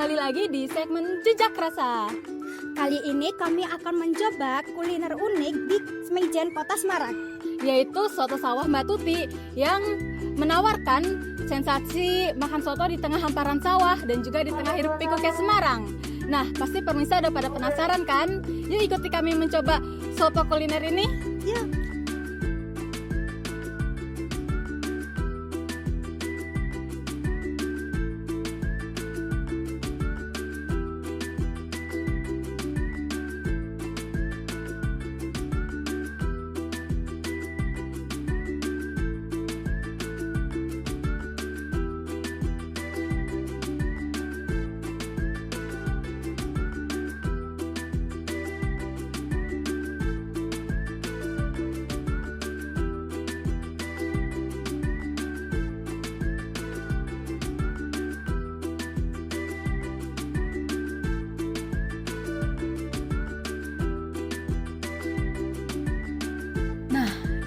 kembali lagi di segmen Jejak Rasa. Kali ini kami akan mencoba kuliner unik di Mijen, Kota Semarang, Yaitu soto sawah Mbak Tuti yang menawarkan sensasi makan soto di tengah hamparan sawah dan juga di tengah hiruk pikuknya Semarang. Nah, pasti pemirsa udah pada penasaran kan? Yuk ikuti kami mencoba soto kuliner ini. Yuk.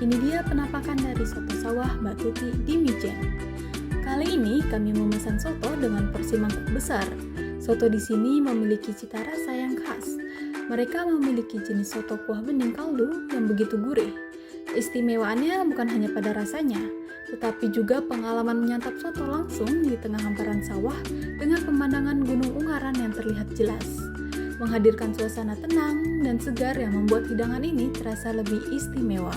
Ini dia penampakan dari soto sawah Mbak Tuti di Mijen. Kali ini kami memesan soto dengan porsi mangkuk besar. Soto di sini memiliki cita rasa yang khas. Mereka memiliki jenis soto kuah bening kaldu yang begitu gurih. Istimewaannya bukan hanya pada rasanya, tetapi juga pengalaman menyantap soto langsung di tengah hamparan sawah dengan pemandangan Gunung Ungaran yang terlihat jelas. Menghadirkan suasana tenang dan segar yang membuat hidangan ini terasa lebih istimewa.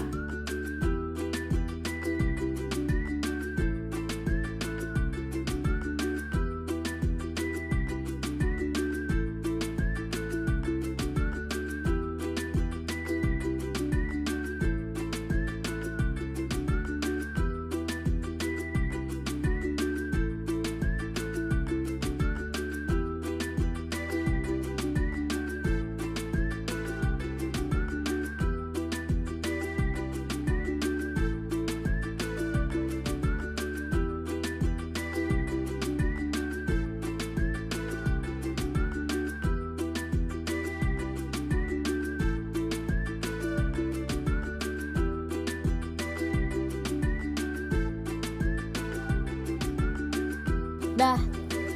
Dah,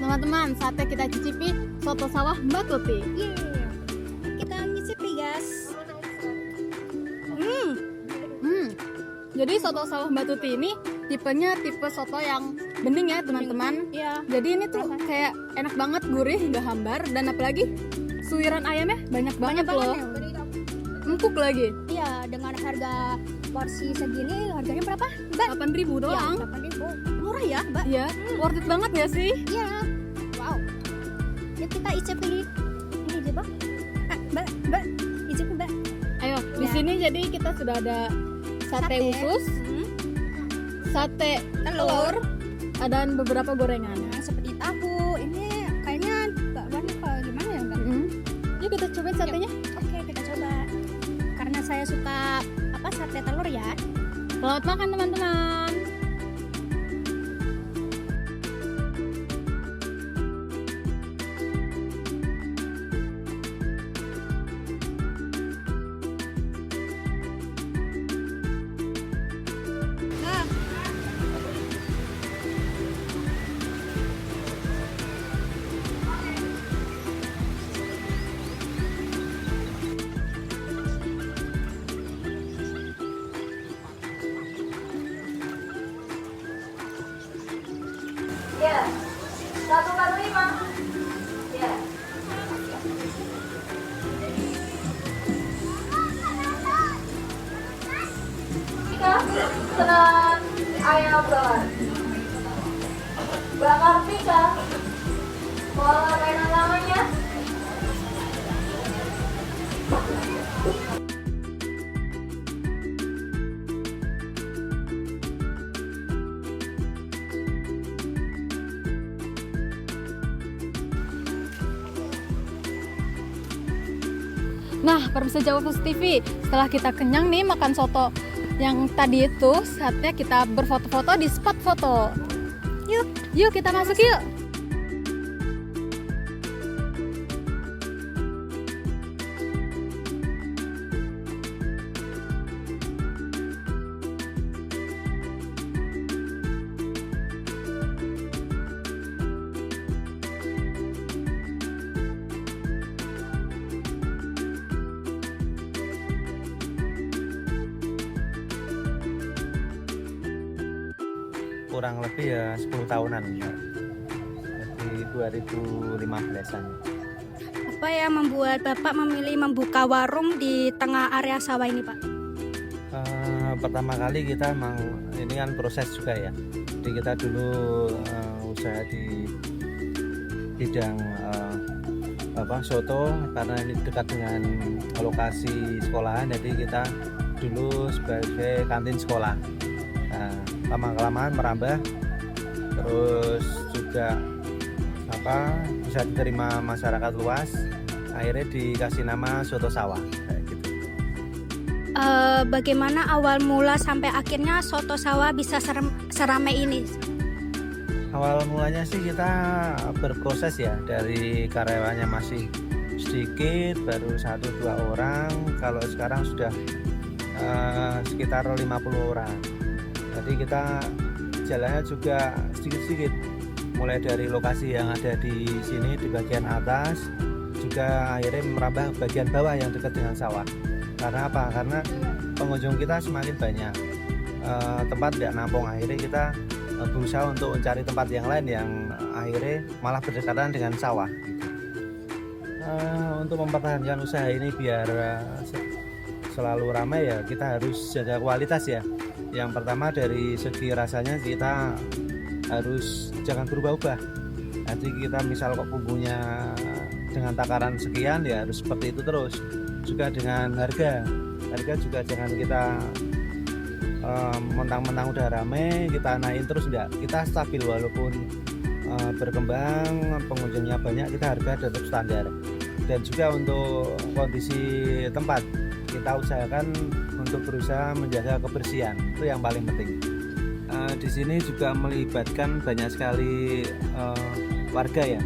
teman-teman, saatnya kita cicipi soto sawah Mbak Tuti. Kita nyicipi, guys. Jadi soto sawah Mbak Tuti ini tipenya tipe soto yang bening ya teman-teman. Iya. Jadi ini tuh kayak enak banget, gurih, nggak hambar, dan apalagi suiran ayamnya banyak banget loh. Empuk lagi. Iya, dengan harga porsi segini, harganya berapa, Mbak? 8.000 doang. Ya, 8.000. Murah ya, Mbak? Iya, worth it banget gak sih? Iya. Wow. Yuk kita icipi ini coba. Mbak, icipi, Mbak. Ayo, di Ya. sini jadi kita sudah ada sate usus, sate telur, dan beberapa gorengan. Nah, seperti tahu. Ini kayaknya Mbak Wan apa gimana ya, Mbak? Yuk kita cobain satenya. Oke, kita coba. Karena saya suka sate telur ya. Selamat makan teman-teman. Ya, 145. Ya. Tiga, pesanan ayam bakar. Bakar pika. Mau ngapain namanya? Nah, pemirsa Jawa Foods TV, setelah kita kenyang nih makan soto yang tadi itu, saatnya kita berfoto-foto di spot foto. Yuk kita masuk yuk. kurang lebih ya 10 tahunan ya. Dari 2015an. Apa yang membuat Bapak memilih membuka warung di tengah area sawah ini, Pak? Pertama kali kita memang ini kan proses juga ya. Jadi kita dulu usaha di bidang soto, karena ini dekat dengan lokasi sekolahan, jadi kita dulu sebagai kantin sekolah. Nah, lama-kelamaan merambah, terus juga bisa diterima masyarakat luas, akhirnya dikasih nama soto sawah kayak gitu. Bagaimana awal mula sampai akhirnya soto sawah bisa seramai ini? Awal mulanya sih kita berproses ya, dari karyawannya masih sedikit, baru 1-2 orang, kalau sekarang sudah sekitar 50 orang. Jadi kita jalannya juga sedikit-sedikit, mulai dari lokasi yang ada di sini di bagian atas, juga akhirnya merambah bagian bawah yang dekat dengan sawah. Karena apa? Karena pengunjung kita semakin banyak, tempat tidak nampung, akhirnya kita berusaha untuk mencari tempat yang lain yang akhirnya malah berdekatan dengan sawah gitu. Untuk mempertahankan usaha ini biar selalu ramai ya, kita harus jaga kualitas ya. Yang pertama dari segi rasanya kita harus jangan berubah-ubah. Nanti kita misal kok bumbunya dengan takaran sekian ya harus seperti itu terus. Juga dengan harga juga jangan kita mentang-mentang udah rame kita naikin terus, enggak, kita stabil walaupun berkembang pengunjungnya banyak, kita harga tetap standar. Dan juga untuk kondisi tempat kita usahakan untuk berusaha menjaga kebersihan, itu yang paling penting. Di sini juga melibatkan banyak sekali warga ya.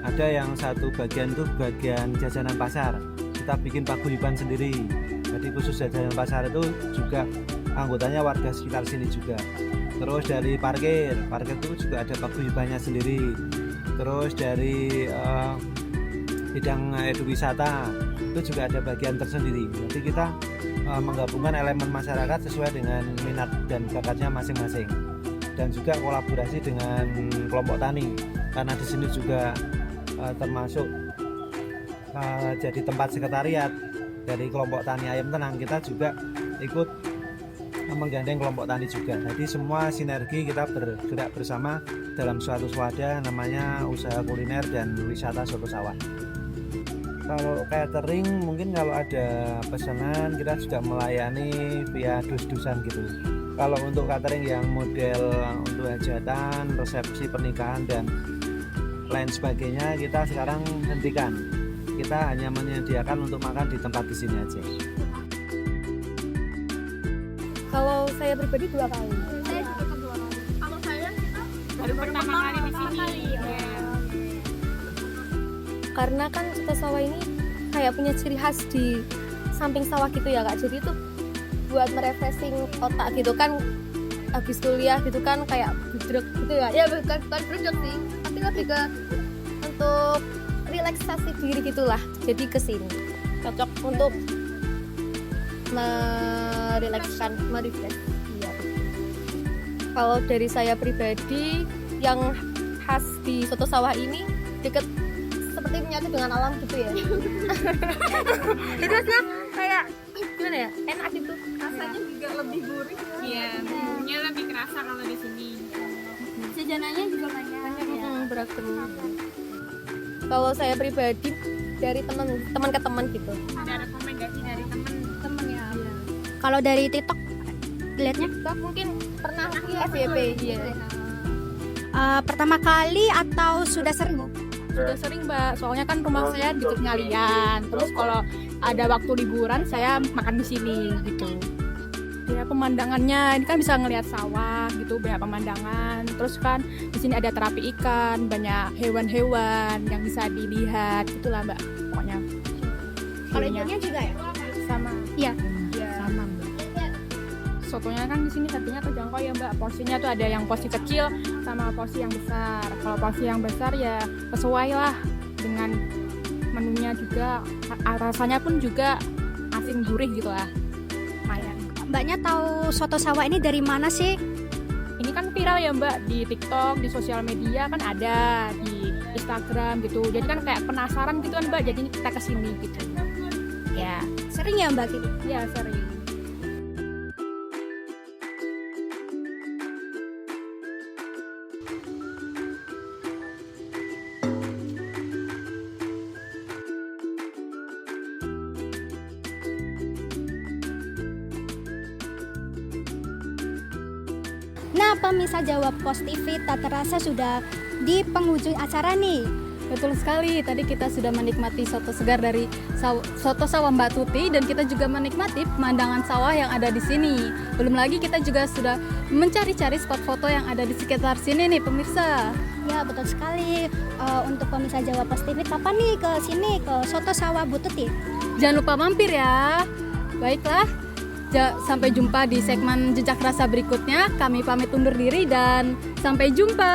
Ada yang satu bagian itu bagian jajanan pasar, kita bikin paguyuban sendiri. Jadi khusus jajanan pasar itu juga anggotanya warga sekitar sini juga. Terus dari parkir itu juga ada paguyubannya sendiri. Terus dari bidang eduwisata itu juga ada bagian tersendiri. Jadi kita menggabungkan elemen masyarakat sesuai dengan minat dan bakatnya masing-masing. Dan juga kolaborasi dengan kelompok tani, karena di sini juga termasuk jadi tempat sekretariat dari kelompok tani ayam tenang. Kita juga ikut menggandeng kelompok tani juga. Jadi semua sinergi kita bergerak bersama dalam suatu wadah namanya usaha kuliner dan wisata soto sawah. Kalau catering mungkin kalau ada pesanan kita juga melayani via dus-dusan gitu. Kalau untuk catering yang model untuk hajatan, resepsi pernikahan dan lain sebagainya kita sekarang hentikan. Kita hanya menyediakan untuk makan di tempat di sini aja. Kalau saya pribadi 2 kali. Saya juga 2 kali. Kalau saya kita baru pertama kali di sini. Karena kan soto sawah ini kayak punya ciri khas di samping sawah gitu ya Kak. Jadi itu buat merefreshing otak gitu kan, habis kuliah gitu kan kayak budrek gitu ya. Ya bukan budrek sih, tapi lebih ke Untuk relaksasi diri gitulah. Jadi kesini cocok untuk merefresh. Iya. Kalau dari saya pribadi yang khas di soto sawah ini deket seperti menyatu dengan alam gitu ya. Terusnya kayak gimana ya, enak gitu. rasanya juga lebih gurih. Iya, bumbunya lebih kerasa kalau di sini. Jajanannya juga banyak ya. Beragam. Kalau saya pribadi dari teman ke teman gitu. Ada rekomendasi dari teman-teman ya. Kalau dari TikTok lihatnya Mungkin pernah FYP ya. pertama kali atau sudah sering, Bu? Sudah sering Mbak, soalnya kan rumah saya di Ngalian. Terus kalau ada waktu liburan saya makan di sini gitu. Ya pemandangannya ini kan bisa ngelihat sawah gitu, banyak pemandangan. Terus kan di sini ada terapi ikan, banyak hewan-hewan yang bisa dilihat gitulah Mbak. Pokoknya. Kalau View-nya ibunya juga ya? sama. Iya. Iya. Sama. Sotonya kan di sini harganya terjangkau ya Mbak. Porsinya tuh ada yang porsi kecil sama porsi yang besar. Kalau porsi yang besar ya sesuai lah dengan menunya juga. Rasanya pun juga asin gurih gitu lah. Lumayan. Mbaknya tahu soto sawah ini dari mana sih? ini kan viral ya Mbak, di TikTok, di sosial media kan ada, di Instagram gitu. Jadi kan kayak penasaran gitu kan Mbak, jadi kita kesini gitu. Ya, Sering ya Mbak gitu? ya sering. Nah, pemirsa Jawa Pos TV tak terasa sudah di penghujung acara nih. Betul sekali, tadi kita sudah menikmati soto segar dari soto sawah Mbak Tuti dan kita juga menikmati pemandangan sawah yang ada di sini. Belum lagi kita juga sudah mencari-cari spot foto yang ada di sekitar sini nih pemirsa. Ya, betul sekali. Untuk pemirsa Jawa Pos TV, kapan nih ke sini ke soto sawah Bu Tuti? Jangan lupa mampir ya. Baiklah, sampai jumpa di segmen Jejak Rasa berikutnya. Kami pamit undur diri dan sampai jumpa.